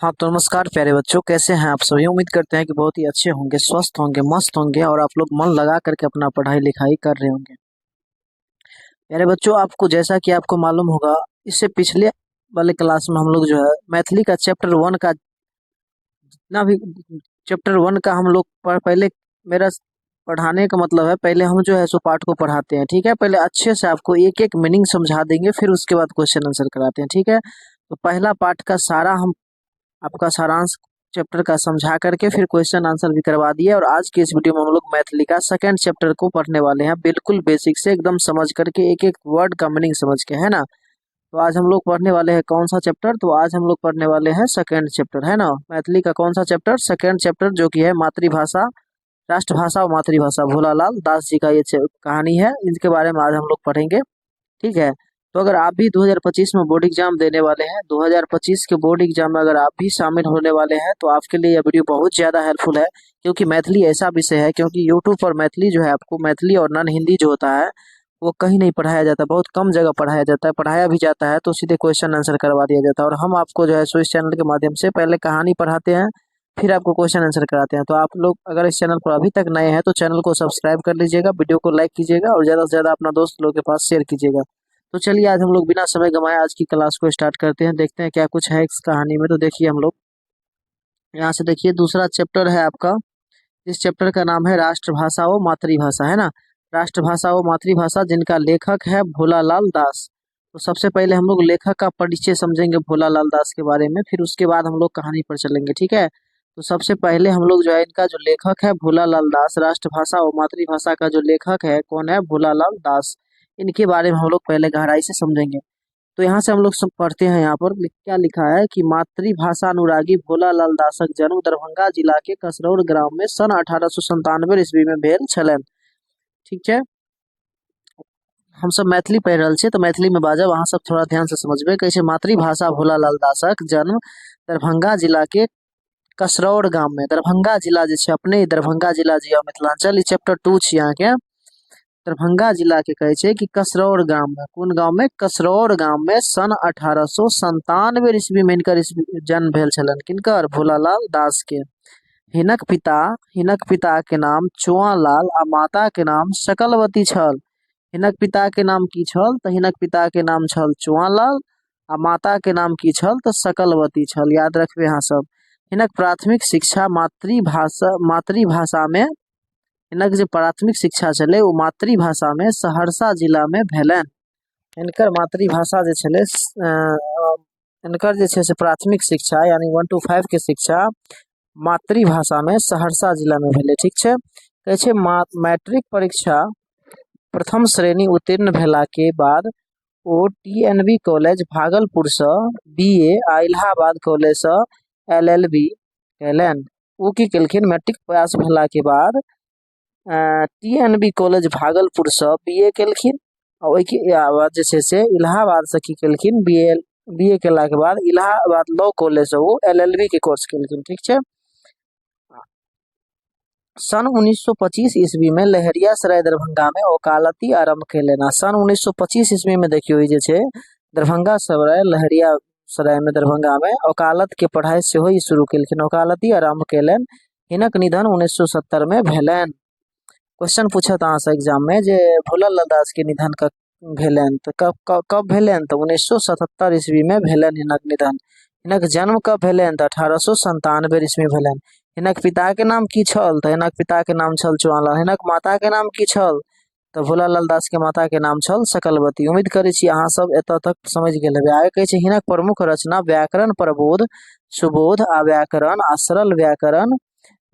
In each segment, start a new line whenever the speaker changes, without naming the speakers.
हाँ तो नमस्कार प्यारे बच्चों, कैसे हैं आप सभी। उम्मीद करते हैं कि बहुत ही अच्छे होंगे, स्वस्थ होंगे, मस्त होंगे और आप लोग मन लगा करके अपना पढ़ाई लिखाई कर रहे होंगे। प्यारे बच्चों, आपको जैसा कि आपको मालूम होगा, इससे पिछले वाले क्लास में हम लोग जो है मैथिली का चैप्टर 1 का जितना भी चैप्टर 1 का हम लोग पहले मेरा पढ़ाने का मतलब है, पहले हम जो है सो पाठ को पढ़ाते हैं। ठीक है, पहले अच्छे से आपको एक एक मीनिंग समझा देंगे, फिर उसके बाद क्वेश्चन आंसर कराते हैं। ठीक है, तो पहला पाठ का सारा हम आपका सारांश चैप्टर का समझा करके फिर क्वेश्चन आंसर भी करवा दिए। और आज की इस वीडियो में हम लोग मैथिली का सेकंड चैप्टर को पढ़ने वाले हैं, बिल्कुल बेसिक से एकदम समझ करके, एक एक वर्ड का मीनिंग समझ के, है ना। तो आज हम लोग पढ़ने वाले हैं कौन सा चैप्टर, तो आज हम लोग पढ़ने वाले हैं सेकंड चैप्टर, है ना। मैथिली का कौन सा चैप्टर, सेकंड चैप्टर, जो कि है मातृभाषा, राष्ट्रभाषा और मातृभाषा। भोलालाल दास जी का ये कहानी है, इनके बारे में आज हम लोग पढ़ेंगे। ठीक है, तो अगर आप भी 2025 में बोर्ड एग्जाम देने वाले हैं, 2025 के बोर्ड एग्जाम में अगर आप भी शामिल होने वाले हैं, तो आपके लिए यह वीडियो बहुत ज़्यादा हेल्पफुल है। क्योंकि मैथिली ऐसा विषय है, क्योंकि यूट्यूब पर मैथिली जो है, आपको मैथिली और नॉन हिंदी जो होता है वो कहीं नहीं पढ़ाया जाता, बहुत कम जगह पढ़ाया जाता है। पढ़ाया भी जाता है तो सीधे क्वेश्चन आंसर करवा दिया जाता है। और हम आपको जो है सो इस चैनल के माध्यम से पहले कहानी पढ़ाते हैं, फिर आपको क्वेश्चन आंसर कराते हैं। तो आप लोग अगर इस चैनल पर अभी तक नए हैं तो चैनल को सब्सक्राइब कर लीजिएगा, वीडियो को लाइक कीजिएगा और ज़्यादा से ज़्यादा अपना दोस्त लोग के पास शेयर कीजिएगा। तो चलिए आज हम लोग बिना समय गंवाए आज की क्लास को स्टार्ट करते हैं, देखते हैं क्या कुछ है इस कहानी में। तो देखिए हम लोग यहाँ से देखिए, दूसरा चैप्टर है आपका। इस चैप्टर का नाम है राष्ट्रभाषा व मातृभाषा, है ना। राष्ट्रभाषा व मातृभाषा, जिनका लेखक है भोलालाल दास। तो सबसे पहले हम लोग लेखक का परिचय समझेंगे भोलालाल दास के बारे में, फिर उसके बाद हम लोग कहानी पर चलेंगे। ठीक है, तो सबसे पहले हम लोग जो है, इनका जो लेखक है भोलालाल दास, राष्ट्रभाषा और मातृभाषा का जो लेखक है कौन है, भोलालाल दास। इनके बारे में हम लोग पहले गहराई से समझेंगे। तो यहाँ से हम लोग सब पढ़ते हैं। यहाँ पर क्या लिखा है कि मातृभाषा अनुरागी भोलालाल दासक जन्म दरभंगा जिला के कसरौर ग्राम में सन 1897 ईस्वी में भेल छलनि। ठीक है, हम सब मैथिली पढ़ रहे छे तो मैथिली में बाजब, अहाँ सब थोड़ा ध्यान से समझबे। कैसे मातृभाषा भोलालाल दासक जन्म दरभंगा जिला के कसरौर गाम में। दरभंगा जिला जे छै, अपने दरभंगा जिला जे मिथिलांचल, ई चैप्टर 2 छी यहाँ के। दरभंगा जिला के कहे छै कि कसरौर गाम में, कौन गांव में, कसरौर गाम में सन 1897 ईस्वी में इनकर जन्म भेल छलन। किनकर, भोलालाल दास के। हिनक पिता के नाम चुआलाल आ माता के नाम सकलवती छल। हिनक पिता के नाम की छल, तो हिनक पिता के नाम छल चुआलाल आ माता के नाम की छल, तो सकलवती छल। याद रखबे अहाँ सब। हिनक प्राथमिक शिक्षा मातृभाषा में, हिनक जे प्राथमिक शिक्षा चले वो मातृभाषा में सहरसा जिला में भेलनि। इनकर मातृभाषा जे छले, इनकर जे छै से प्राथमिक शिक्षा यानी 1 to 5 के शिक्षा मातृभाषा में सहरसा जिला में भेले। ठीक छै, कहै छै मैट्रिक परीक्षा प्रथम श्रेणी उत्तीर्ण भेला के बाद ओ TNV कॉलेज भागलपुर से BA आ इलाहाबाद कॉलेज से LLB कैलनि। ओ की केलखिन, मैट्रिक पास भेला के बाद TNB कॉलेज भागलपुर से BA केलखिन, और ओहिके बाद जे छै से इलाहाबाद से की केलखिन, BA केला के बाद इलाहाबाद लॉ कॉलेज से वो LLB के कोर्स केलखिन। ठीक छै, सन 1925 ईस्वी में लहेरियासराय दरभंगा में वकालती आरंभ केलनि। सन 1925 ईस्वी में देखियो, जे छै दरभंगा सराय लहेरियासराय में दरभंगा में वकालत के पढ़ाई से ही शुरू केलखिन, वकालती आरंभ केलनि। हिनक निधन 1970 में भेलनि। क्वेश्चन पूछत अहाँ से एग्जाम में जे भोलालाल दास के निधन कब भेलनि, तो कब भेलनि, तो 1977 ईस्वी में भेलनि हिनक निधन। हिनक जन्म कब भेलनि, तो 1897 ईस्वी भेलनि। हिनक पिता के नाम की छल, तो हिनक पिता के नाम छल चुआलाल। हिनक माता के नाम की छल, तो भोलालाल दास के माता के नाम छल सकलवती। उम्मीद करै छी अहाँ सब एतऽ तक समझ गेल हेबै। आगे कहै छै हिनक प्रमुख रचना व्याकरण प्रबोध, सुबोध आ व्याकरण आ सरल व्याकरण,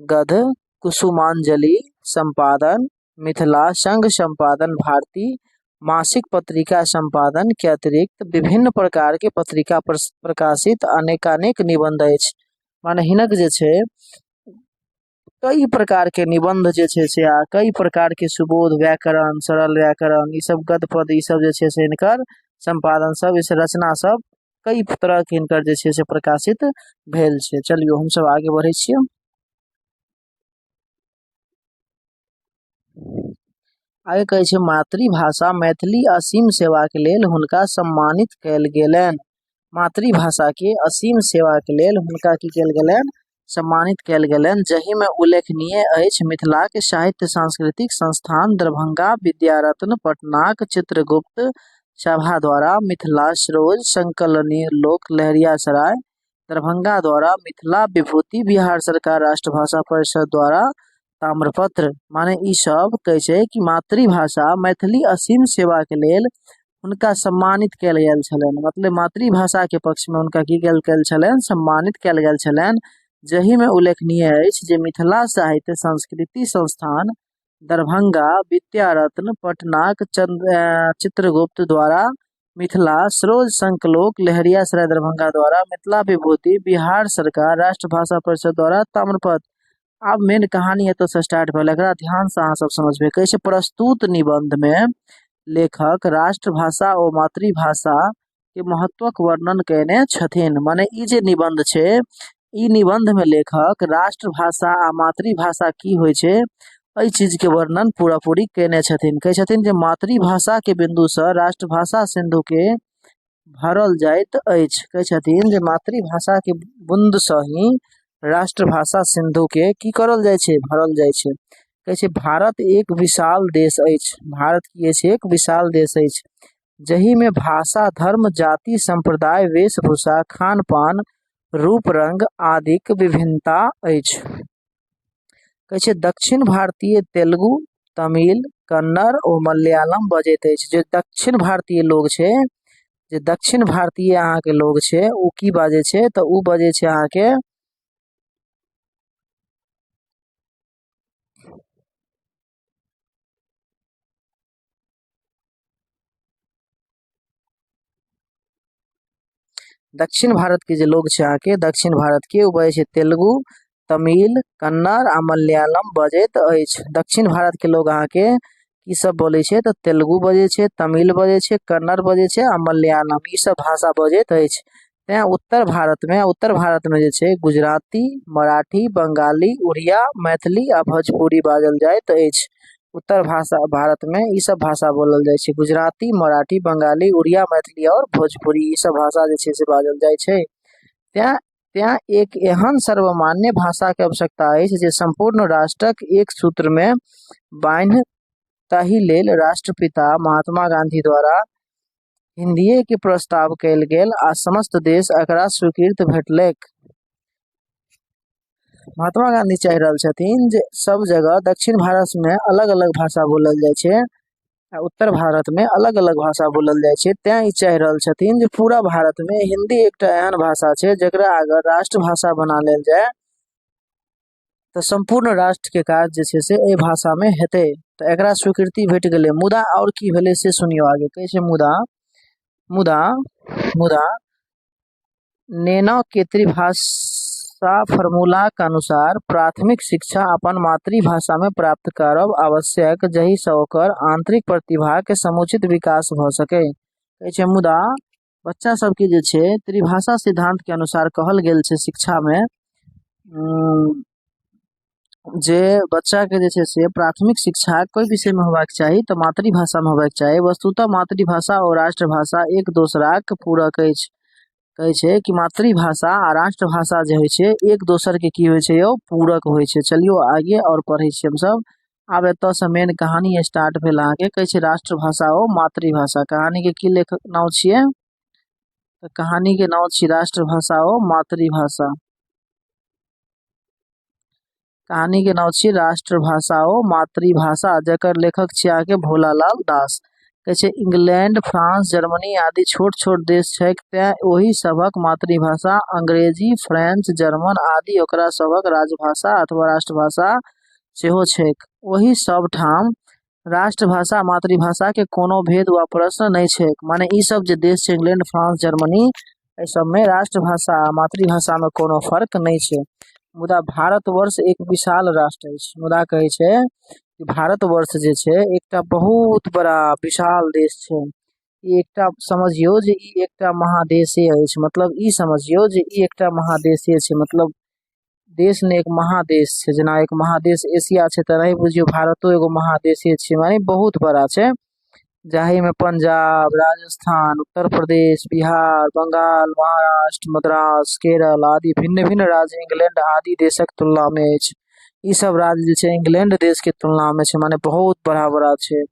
गद्य कुसुमांजलि संपादन, मिथिला संघ संपादन, भारती मासिक पत्रिका संपादन के अतिरिक्त विभिन्न प्रकार के पत्रिका पर प्रकाशित अनेकानेक निबंध अछि। माने हिनक जे छै कई प्रकार के निबंध जे छै से, आ कई प्रकार के सुबोध, व्याकरण, सरल व्याकरण, ई सब गद्य पद, ई सब जे छै से हिनकर संपादन सब, इस रचना सब कई तरह के हिनकर जे छै से प्रकाशित भेल छै। चलियो हम सब आगे बढ़े छियै। आगे कहै छै मातृभाषा मैथिली असीम सेवा के लेल हुनका सम्मानित कयल गेलनि। मातृभाषा के असीम सेवा के लेल हुनका की कयल गेलनि, सम्मानित कयल गेलनि, जाहि में उल्लेखनीय अछि मिथिलाक साहित्य सांस्कृतिक संस्थान दरभंगा, विद्यारत्न पटनाक चित्रगुप्त सभा द्वारा मिथिला सरोज संकलनी लोक लहरियासराय दरभंगा द्वारा मिथिला विभूति, बिहार सरकार राष्ट्र भाषा परिषद द्वारा ताम्रपत्र। माने ई सब कहे छै कि मातृभाषा मैथिली असीम सेवा के लेल हुनका सम्मानित कयल गेल छलनि, मतलब मातृभाषा के पक्ष में हुनका की कयल गेल छलनि, सम्मानित कयल गेल छलनि, जाहि में उल्लेखनीय अछि जे मिथिला साहित्य संस्कृति संस्थान दरभंगा, विद्यारत्न पटनाक चित्रगुप्त द्वारा मिथिला सरोज संकलोक लहरियासराय दरभंगा द्वारा मिथिला विभूति, बिहार सरकार राष्ट्र भाषा परिषद द्वारा ताम्रपत्र। अब मेन कहानी एतऽ से स्टार्ट भेल, एकरा ध्यान से अहाँ सब समझबे। कहै छै प्रस्तुत निबंध में लेखक राष्ट्रभाषा और मातृभाषा के महत्वक वर्णन कयने छथिन। माने ई जे निबंध छै, ई निबंध में लेखक राष्ट्रभाषा आ मातृभाषा की होइ छै एहि चीज के वर्णन पूरा पूरी कयने छथिन। कहै छथिन जे मातृभाषा के बिंदु से राष्ट्रभाषा सिंधु के भरल जाइत अछि। कहै छथिन जे मातृभाषा के बूंद से ही राष्ट्रभाषा सिंधु के की करल जाय छै, भरल जाय छै। कहै छै भारत एक विशाल देश अछि, भारत की अछि, एक विशाल देश अछि, जहि में भाषा, धर्म, जाति, संप्रदाय, वेशभूषा, खान पान, रूप रंग आदिक विभिन्नता अछि। कहै छै दक्षिण भारतीय तेलुगु, तमिल, कन्नड़ और मलयालम बजैत अछि। जे दक्षिण भारतीय लोग छै, जे दक्षिण भारतीय अहाँ के लोग छै, उ की बाजे छै तऽ उ बजे छै अहाँ के दक्षिण भारत के जे लोग छै अहाँ के दक्षिण भारत के, उ बजे छै तेलुगु, तमिल, कन्नड़ आ मलयालम बजैत अछि। दक्षिण भारत के लोग अहाँ के की सब बोले छै तऽ तेलुगु बजे छै, तमिल बजे छै, कन्नड़ बजे छै आ मलयालम, ई सब भाषा बजैत अछि। तें उत्तर भारत में जे छै गुजराती, मराठी, बंगाली, उड़िया, मैथिली आ भोजपुरी बाजल जाइत अछि। उत्तर भारत में ई सब भाषा बोलल जाय छै, गुजराती, मराठी, बंगाली, उड़िया, मैथिली और भोजपुरी, ई सब भाषा जे छै से बाजल जाय छै। त्या एक एहन सर्वमान्य भाषा के आवश्यकता अछि जे संपूर्ण राष्ट्रक एक सूत्र में बान्हि, ताहि लेल राष्ट्रपिता महात्मा गांधी द्वारा हिंदीए के प्रस्ताव कयल गेल आ समस्त देश एकरा स्वीकृत भेटलैक। महात्मा गांधी चाहि रहल छथिन जे सब जगह दक्षिण भारत में अलग अलग भाषा बोलल जाय छै, उत्तर भारत में अलग अलग भाषा बोलल जाय छै। तें ई चाहि रहल छथिन जे पूरा भारत में हिंदी एकटा एहन भाषा छै जकरा अगर राष्ट्रभाषा बना लेल जाय तो संपूर्ण राष्ट्र के काज जे छै से एहि भाषा में हेतै। तो एकरा स्वीकृति भेट गेलै। मुदा और की भेलै से सुनियो आगे। कहै छै मुदा नैनो के त्रिभाषा फॉर्मूला के अनुसार प्राथमिक शिक्षा अपन मातृभाषा में प्राप्त करब आवश्यक, जहि से ओकर आंतरिक प्रतिभा के समुचित विकास भ सके। कहै छै मुदा बच्चा सबके जे छै त्रिभाषा सिद्धांत के अनुसार कहल गेल छै शिक्षा में जे बच्चा के जे छै से प्राथमिक शिक्षा कोई विषय में होबाक चाही तो मातृभाषा में होबाक चाही। वस्तुतः मातृभाषा और राष्ट्रभाषा एक दोसरा के पूरक अछि। कहै छै कि मातृभाषा आ राष्ट्रभाषा जे होइ छै एक दोसर के की होइ छै यौ, पूरक होइ छै। चलियो आगे और पढ़े छी हम सब। आब एतऽ से मेन कहानी स्टार्ट भेल अहाँ के। कहै छै राष्ट्रभाषा और मातृभाषा। कहानी के की लेखक नाम छियै तऽ कहानी के नाम छियै राष्ट्रभाषा और मातृभाषा। कहानी के नाम छियै राष्ट्रभाषा और मातृभाषा, जकर लेखक छियै अहाँ के भोलालाल दास। कहै छै इंग्लैंड, फ्रांस, जर्मनी आदि छोट छोट देश छैक, तें ओहि सभक मातृभाषा अंग्रेजी, फ्रेंच, जर्मन आदि ओकरा सभक राजभाषा अथवा राष्ट्रभाषा सेहो छैक। ओहि सब ठाम राष्ट्रभाषा मातृभाषा के कोनो भेद वा प्रश्न नहीं छैक। माने ई सब जे देश छै इंग्लैंड, फ्रांस, जर्मनी, एहि सब में राष्ट्रभाषा आ मातृभाषा में कोनो फर्क नहीं छै। मुदा भारतवर्ष एक विशाल राष्ट्र अछि। मुदा कहै छै कि भारतवर्ष जे छै एकटा बहुत बड़ा विशाल देश छै। ई एकटा समझियो जे ई एकटा महादेशे अछि। मतलब ई समझियो जे ई एकटा महादेशे छै। मतलब देश ने एक महादेश छै। जेना एक महादेश एशिया छै तेनाही बुझियो भारतो एगो महादेशे छै। माने बहुत बड़ा छै। जाहि में पंजाब, राजस्थान, उत्तर प्रदेश, बिहार, बंगाल, महाराष्ट्र, मद्रास, केरल आदि भिन्न भिन्न राज्य इंग्लैंड आदि देशक तुलना में अछि। ई सब राज्य जे छै इंग्लैंड देश के तुलना में छै, माने बहुत बड़ा बड़ा छै।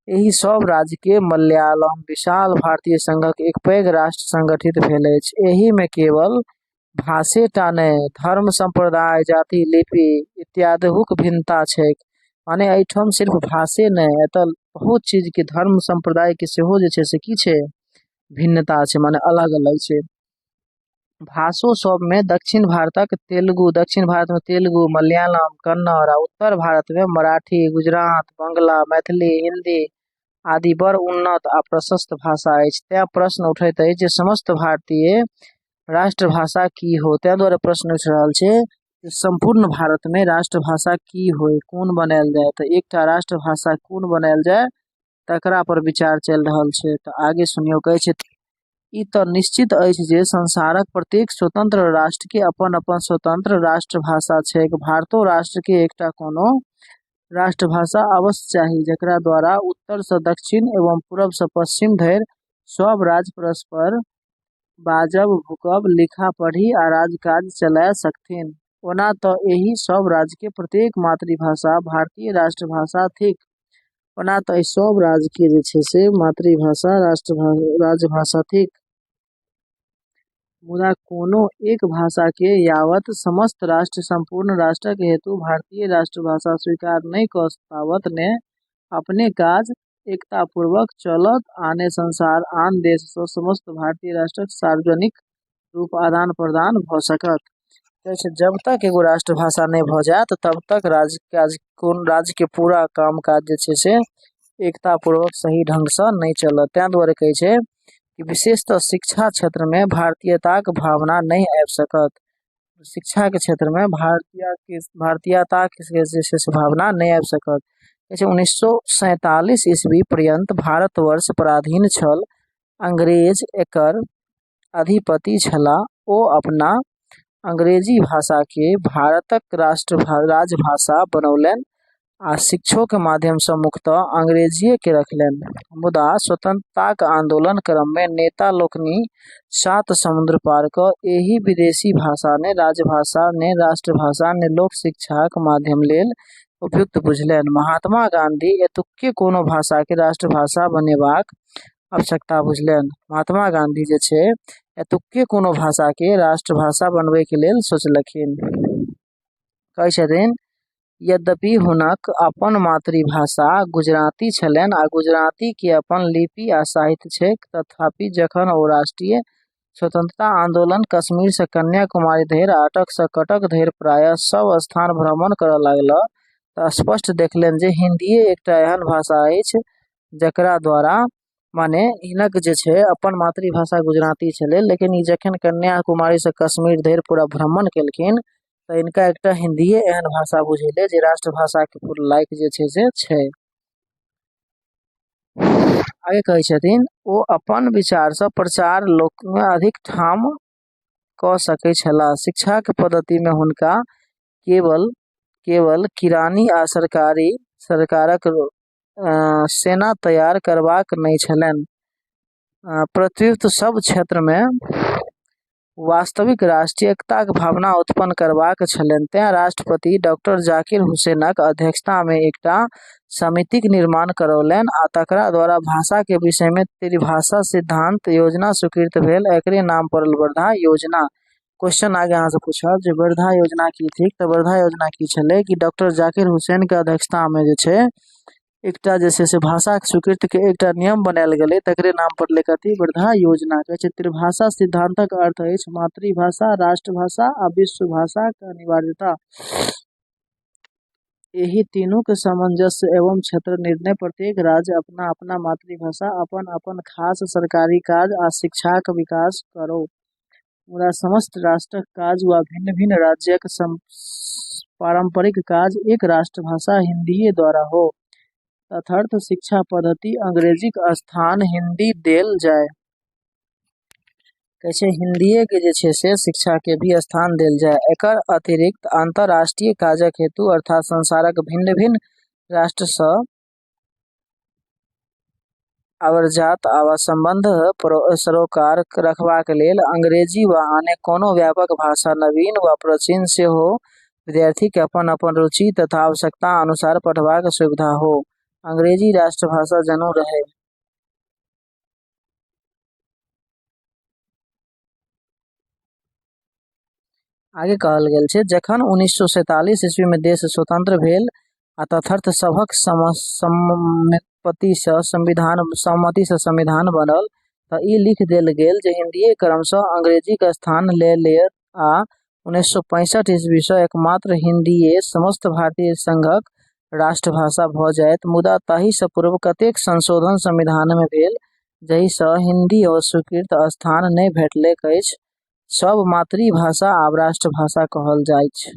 एहि सब राज्य के मलयालम विशाल भारतीय संघक एक पैघ राष्ट्र संगठित भेल अछि। एहि में केवल भाषेटा नहि, धर्म, संप्रदाय, जाति, लिपि इत्यादिहुक भिन्नता छैक। माने एहिठाम सिर्फ भाषे नहि, एतऽ बहुत चीज के धर्म संप्रदाय के सेहो जे छै से की छै, भिन्नता छै, माने अलग अलग छै। भाषो सब में दक्षिण भारत में तेलुगु, मलयालम, कन्नड़ आ उत्तर भारत में मराठी, गुजरात, बंगला, मैथिली, हिंदी आदि बड़ उन्नत आ प्रशस्त भाषा अछि। तें प्रश्न उठैत अछि जे समस्त भारतीय राष्ट्रभाषा की हो। तें द्वारा प्रश्न उठि रहल छै जे संपूर्ण भारत में राष्ट्रभाषा की होय, कोन बनायल जाय। तो एकटा राष्ट्रभाषा कोन बनायल जाय तकरा पर विचार चलि रहल छै। तो आगे सुनियो, कहै छै ई तो निश्चित अछि जे संसारक प्रत्येक स्वतंत्र राष्ट्र के अपन अपन स्वतंत्र राष्ट्रभाषा छै। भारतो राष्ट्र के एकटा कोनो राष्ट्रभाषा अवश्य चाही, जकरा द्वारा उत्तर से दक्षिण एवं पूर्व से पश्चिम धरि सब राज्य परस्पर बाजब, भूकब, लिखा पढ़ी आ राजकाज चलाय सकथिन। ओना तो एही सब राज्य के प्रत्येक मातृभाषा भारतीय राष्ट्रभाषा थिक। ओना तो सब राज्य के जे छै से मातृभाषा राजभाषा थिक। मुदा कोनो एक भाषा के यावत समस्त राष्ट्र संपूर्ण राष्ट्रक हेतु भारतीय राष्ट्रभाषा स्वीकार नहीं क पावत ने अपने काज एकता पूर्वक चलत, आने संसार आन देश से समस्त भारतीय राष्ट्रक सार्वजनिक रूप आदान प्रदान भ सकत। जब तक एगो राष्ट्रभाषा नहीं भ जायत तब तक राज्य के पूरा काम काज जे छै से एकता पूर्वक सही ढंग से नहीं चलत। तें दुआरे कहै छै कि विशेषतः शिक्षा क्षेत्र में भारतीयताक भावना नहीं आबि सकत। शिक्षा के क्षेत्र में भारतीयता के जे छै से भावना नहीं आबि सकत। 1947 ईस्वी पर्यंत भारतवर्ष पराधीन छल, अंग्रेज एकर अधिपति छला। ओ अपना अंग्रेजी भाषा के भारतक राजभाषा बनौलनि आ शिक्षो के माध्यम से मुख्यतः अंग्रेजीए के रखलनि। मुदा स्वतंत्रताक आंदोलन क्रम में नेता लोकनि सात समुद्र पार क एही विदेशी भाषा ने राष्ट्रभाषा ने लोक शिक्षाक माध्यम लेल उपयुक्त बुझलनि। महात्मा गांधी एतुक्के कोनो भाषा के राष्ट्रभाषा बनेबाक आवश्यकता बुझलनि। महात्मा गांधी जे छै एतुक्के कोनो भाषा के राष्ट्रभाषा बनबै के लेल सोचलखिन। कहै छथिन, यद्यपि हुनक अपन मातृभाषा गुजराती छलनि आ गुजराती के अपन लिपि आ साहित्य छैक, तथापि जखन ओ राष्ट्रीय स्वतंत्रता आंदोलन कश्मीर से कन्याकुमारी धरि आ अटक से कटक धरि प्रायः सब स्थान भ्रमण करय लगला तऽ स्पष्ट देखलनि जे हिंदीये एकटा एहन भाषा अछि जकरा द्वारा, माने हिनक जे छै अपन मातृभाषा गुजराती छलै, लेकिन ई जखन कन्याकुमारी से कश्मीर धरि पूरा भ्रमण केलखिन तऽ इनका एकटा हिंदीये एहन भाषा बुझेले जे राष्ट्रभाषा के पूरा लायक जे छै से छै। आगे कहै छथिन, ओ अपन विचार से प्रचार लोक में अधिक ठाम क सकै छलाह। शिक्षा के पद्धति में हुनका केवल किरानी आ सरकारक सेना तैयार करबाक नहीं छलनि, प्रत्युत सब क्षेत्र में वास्तविक राष्ट्रीयताक भावना उत्पन्न करबाक छलनि। तें राष्ट्रपति डॉक्टर जाकिर हुसैनक अध्यक्षता में एकटा समितिक निर्माण करौलनि आ तकरा द्वारा भाषा के विषय में त्रिभाषा सिद्धांत योजना स्वीकृत भेल। एकरे नाम पड़ल वर्धा योजना। क्वेश्चन आगे यहाँ से पूछब जे वर्धा योजना की थी, तो वर्धा योजना की छलै कि डॉक्टर जाकिर हुसैन के अध्यक्षता में जे छै एकटा जे छै से भाषा स्वीकृति के एकटा नियम बनायल गेलै, तकरे नाम पड़लै कथी, वर्धा योजना। कहै छै त्रिभाषा सिद्धांतक अर्थ अछि मातृभाषा, राष्ट्रभाषा आ विश्व भाषा के अनिवार्यता। एही तीनू के सामंजस्य एवं क्षेत्र निर्णय प्रत्येक राज्य अपना अपना मातृभाषा, अपन अपन खास सरकारी काज आ शिक्षाक विकास करो। मुदा समस्त राष्ट्रक काज वा भिन्न भिन्न राज्यक पारंपरिक काज एक राष्ट्रभाषा हिंदीये द्वारा हो। तदर्थ शिक्षा पद्धति अंग्रेजीक स्थान हिंदी देल जाय। कैसे हिंदीये के जे छै से शिक्षा के भी स्थान देल जाय। एकर अतिरिक्त अंतर्राष्ट्रीय काजक हेतु अर्थात संसारक भिन्न भिन्न राष्ट्र सँ अवरजात आ संबंध सरोकार रखबाक लेल अंग्रेजी वा अन्य कोनो व्यापक भाषा नवीन वा प्राचीन सेहो विद्यार्थी के अपन अपन रुचि तथा आवश्यकता अनुसार पढ़बाक सुविधा हो। अंग्रेजी राष्ट्रभाषा जरूँ रहे। आगे कहल गेल छै, जखन 1947 ईस्वी में देश स्वतंत्र भेल आ तथार्थ सभक सहमति से संविधान बनल तऽ ई लिख देल गेल जे हिंदी क्रमशः अंग्रेजी का स्थान ले लेत आ 1965 ईस्वी से एकमात्र हिंदीए समस्त भारतीय संघक राष्ट्रभाषा भऽ जायत। मुदा ताहि से पूर्व कतेक संशोधन संविधान में भेल जाहि सँ हिंदी अस्वीकृत स्थान नहि भेटलैक अछि। सब मातृभाषा आब राष्ट्रभाषा कहल जाइत छै।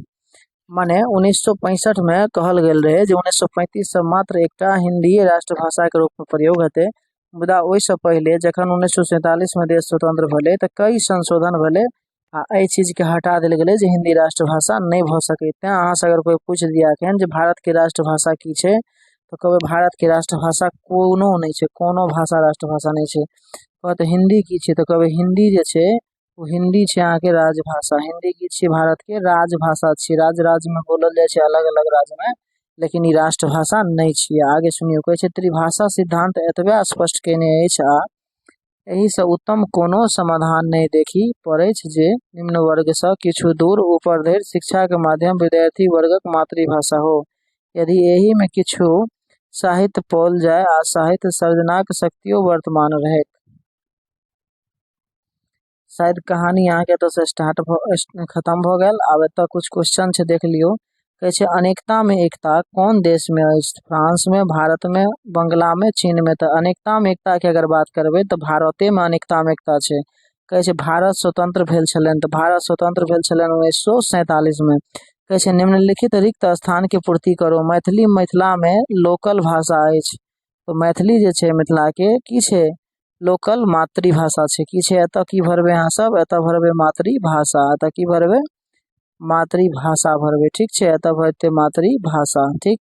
माने 1965 में कहल गेल रहे जे 1935 से मात्र एकटा हिंदीए राष्ट्रभाषा के रूप में प्रयोग हेतै। मुदा ओहि से पहले जखन 1947 में देश स्वतंत्र भेलै तऽ कई संशोधन भेलै आ एहि चीज के हटा देल गेलै जे हिंदी राष्ट्रभाषा नहीं भऽ सकै। तें अहाँ से अगर कोई पूछ दिया कि भारत के राष्ट्रभाषा की छै तो कहबै भारत के राष्ट्रभाषा कोनो नहीं छै, कोनो भाषा राष्ट्रभाषा नहीं छै। कहत हिंदी की छै तो कहबै हिंदी जे छै वो हिंदी छै अहाँ के राजभाषा। हिंदी की छै भारत के राजभाषा छै। राज्य में बोलल जाय छै अलग अलग राज्य में, लेकिन ई राष्ट्रभाषा नहीं छै। आगे सुनियो, कहै छै त्रिभाषा सिद्धांत एतबे स्पष्ट केने अछि आ एहि से उत्तम कोनो समाधान नहीं देखी पड़ैछ जे निम्न वर्ग से किछु दूर ऊपर धरि शिक्षा के माध्यम विद्यार्थी वर्गक मातृभाषा हो। यदि एहि में किछु साहित्य पाओल जाय आ साहित्य सर्जनाक शक्तियो वर्तमान रहे। शायद कहानी यहाँ के तो से स्टार्ट खत्म हो गया। अब एत कुछ क्वेश्चन छै, देख लियो। कहे छै अनेकता में एकता कौन देश में अछि? फ्रांस में, भारत में, बंगला में, चीन में। तो अनेकता में एकता के अगर बात करबे तो भारते में अनेकता में एकता छै। कहे छै भारत स्वतंत्र भेल छलैन तो भारत स्वतंत्र भेल छलैन 1947 में। कहे छै निम्नलिखित रिक्त स्थान के पूर्ति करो। मैथिली मिथिला में लोकल भाषा अछि तो मैथिली जे छै मिथिला के की छै लोकल मातृभाषा छै। की छै एत की भरबे अहाँ सब? एत भरबे मातृभाषा। एत की भरबे? मातृभाषा भरबे। ठीक छै, एत भरते मातृभाषा। ठीक।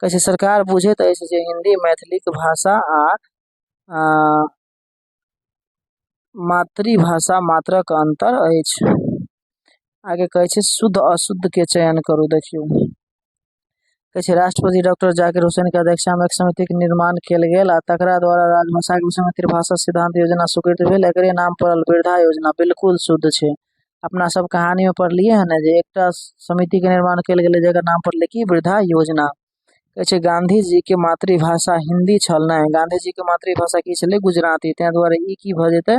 कहे छै सरकार बुझैत अछि जे हिंदी मैथिली के भाषा आ मातृभाषा मात्रक अंतर अछि। आगे कहे छै शुद्ध अशुद्ध के चयन करू। देखियो कहे छै राष्ट्रपति डॉक्टर जाकिर हुसैन के अध्यक्षता में एक समिति के निर्माण किया गेल आ तकरा द्वारा राजभाषा के विषय में त्रिभाषा सिद्धांत योजना स्वीकृत भेल। एकरे नाम पड़ल वृद्धा योजना। बिल्कुल शुद्ध छै। अपना सब कहानी में पढ़लिए है ना जे एकटा समिति के निर्माण किया गेल जेकर नाम पड़ले की वृद्धा योजना। कहे छै गांधी जी के मातृभाषा हिंदी छल नै, गांधी जी के मातृभाषा की छलै गुजराती। तै द्वारे ई की भ जेतै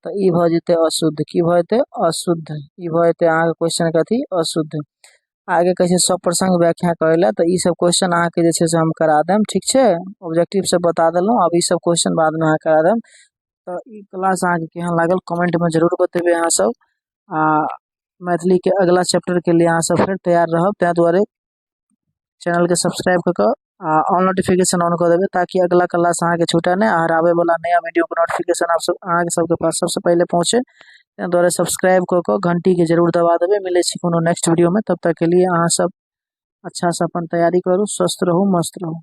तो ई भ जेतै अशुद्ध। की भ जेतै? अशुद्ध। ई भ जेतै अहाँ के क्वेश्चन कथी? अशुद्ध। आगे कहे छै सब प्रसंग व्याख्या करेला तो ई सब क्वेश्चन अहाँ के जे छै से हम करा देम। ठीक छै, ऑब्जेक्टिव से बता देलहुं। अब ई सब क्वेश्चन बाद में अहाँ करा देम। तो ई क्लास अहाँ के केहन लागल कमेंट में जरूर बतेबे अहाँ सब। आ मैथिली के अगला चैप्टर के लिए अहाँ सब फिर तैयार रहब। तै द्वारे चैनल के सब्सक्राइब क के आ ऑल नोटिफिकेशन ऑन कर देबे ताकि अगला क्लास अहाँ के छूटे नहीं और आवे वाला नया वीडियो के नोटिफिकेशन आप सब अहाँ के सबके पास सबसे पहले पहुंचे। तै द्वारे सब्सक्राइब क के घंटी के जरूर दबा देबे। मिले छी कोनो नेक्स्ट वीडियो में, तब तक के लिए अहाँ सब अच्छा से अपन तैयारी करू। स्वस्थ रहू, मस्त रहू।